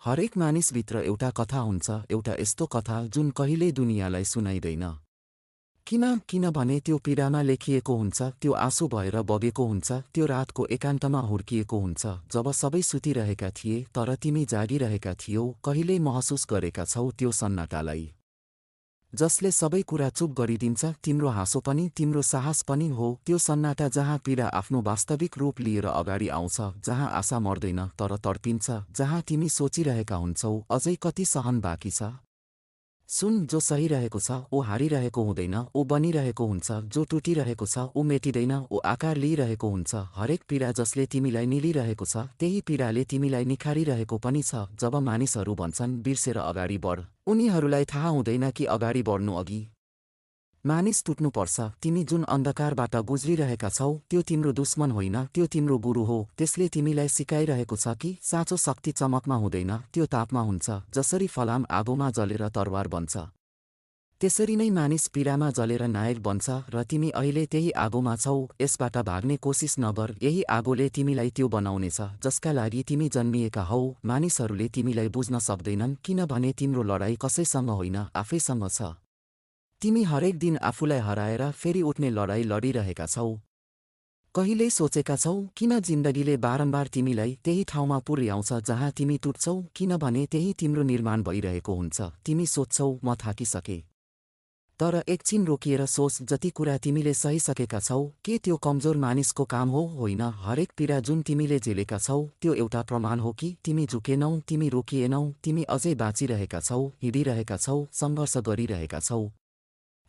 हरेक मानिसभित्र एउटा कथा हुन्छ, एउटा यस्तो कथा जुन कहिल्यै दुनियाँलाई सुनाइँदैन। किनभने त्यो पीडामा लेखिएको हुन्छ, त्यो आँसु भएर बगेको हुन्छ, त्यो रातको एकान्तमा हुर्किएको हुन्छ, जब सबै सुतिरहेका थिए तर तिमी जागिरहेका थियौ। कहिल्यै महसुस गरेका छौ त्यो सन्नाटालाई, जसले सबै कुरा चुप गरिदिन्छ, तिम्रो हाँसो पनि, तिम्रो साहस पनि हो। त्यो सन्नाटा जहाँ पीडा आफ्नो वास्तविक रूप लिएर अगाडि आउँछ, जहाँ आशा मर्दैन तर तडपिन्छ, जहाँ तिमी सोचिरहेका हुन्छौ अझै कति सहन बाँकी छ। सुन, जो सहिरहेको छ ऊ हारिरहेको हुँदैन, ऊ बनिरहेको हुन्छ। जो टुटिरहेको छ ऊ मेटिँदैन, ऊ आकार लिइरहेको हुन्छ। हरेक पीडा जसले तिमीलाई निलिरहेको छ, त्यही पीडाले तिमीलाई निखारिरहेको पनि छ। जब मानिसहरू भन्छन् बिर्सेर अगाडि बढ, उनीहरूलाई थाहा हुँदैन कि अगाडि बढ्नु अघि मानिस टुट्नुपर्छ। तिमी जुन अन्धकारबाट गुज्रिरहेका छौ त्यो तिम्रो दुश्मन होइन, त्यो तिम्रो गुरु हो। त्यसले तिमीलाई सिकाइरहेको छ कि साँचो शक्ति चमकमा हुँदैन, त्यो तापमा हुन्छ। जसरी फलाम आगोमा जलेर तरवार बन्छ, त्यसरी नै मानिस पीडामा जलेर नायक बन्छ। र तिमी अहिले त्यही आगोमा छौ। यसबाट भाग्ने कोसिस नगर, यही आगोले तिमीलाई त्यो बनाउनेछ जसका लागि तिमी जन्मिएका हौ। मानिसहरूले तिमीलाई बुझ्न सक्दैनन्, किनभने तिम्रो लडाईँ कसैसँग होइन, आफैसँग छ। तिमी हरेक दिन आफूलाई हराएर फेरि उठ्ने लडाईँ लडिरहेका छौ। कहिल्यै सोचेका छौ किन जिन्दगीले बारम्बार तिमीलाई त्यही ठाउँमा पुर्याउँछ जहाँ तिमी टुट्छौ? किनभने त्यही तिम्रो निर्माण भइरहेको हुन्छ। तिमी सोध्छौ म थाकिसके, तर एकछिन रोकिएर सोच, जति कुरा तिमीले सहिसकेका छौ, के त्यो कमजोर मानिसको काम हो? होइन। हरेक पीडा जुन तिमीले झेलेका छौ त्यो एउटा प्रमाण हो कि तिमी झुकेनौ, तिमी रोकिएनौ, तिमी अझै बाँचिरहेका छौ, हिँडिरहेका छौ, सङ्घर्ष गरिरहेका छौ।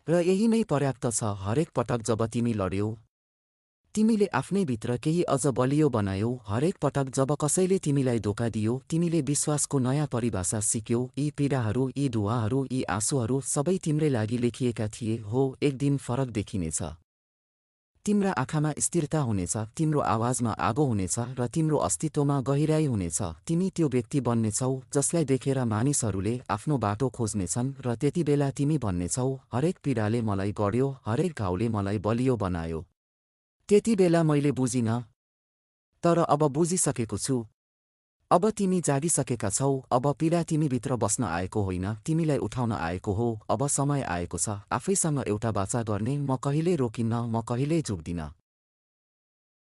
र यही नै पर्याप्त छ। हरेक पटक जब तिमी लड्यौ, तिमीले आफ्नै भित्र केही अझ बलियो बनायौ। हरेक पटक जब कसैले तिमीलाई धोका दियो, तिमीले विश्वासको नयाँ परिभाषा सिक्यौ। यी पीडाहरू, यी धुवाहरू, यी आँसुहरू सबै तिम्रै लागि लेखिएका थिए। हो, एक दिन फरक देखिनेछ। तिम्रा आँखामा स्थिरता हुनेछ, तिम्रो आवाजमा आगो हुनेछ र तिम्रो अस्तित्वमा गहिराई हुनेछ। तिमी त्यो व्यक्ति बन्नेछौ जसलाई देखेर मानिसहरूले आफ्नो बाटो खोज्नेछन्। र त्यतिबेला तिमी भन्नेछौ, हरेक पीडाले मलाई गढ्यो, हरेक घाउले मलाई बलियो बनायो। त्यतिबेला मैले बुझिनँ, तर अब बुझिसकेको छु। अब तिमी जागिसकेका छौ। अब पीडा तिमीभित्र बस्न आएको होइन, तिमीलाई उठाउन आएको हो। अब समय आएको छ आफैसँग एउटा वाचा गर्ने, म कहिल्यै रोकिन्न, म कहिल्यै झुक्दिनँ।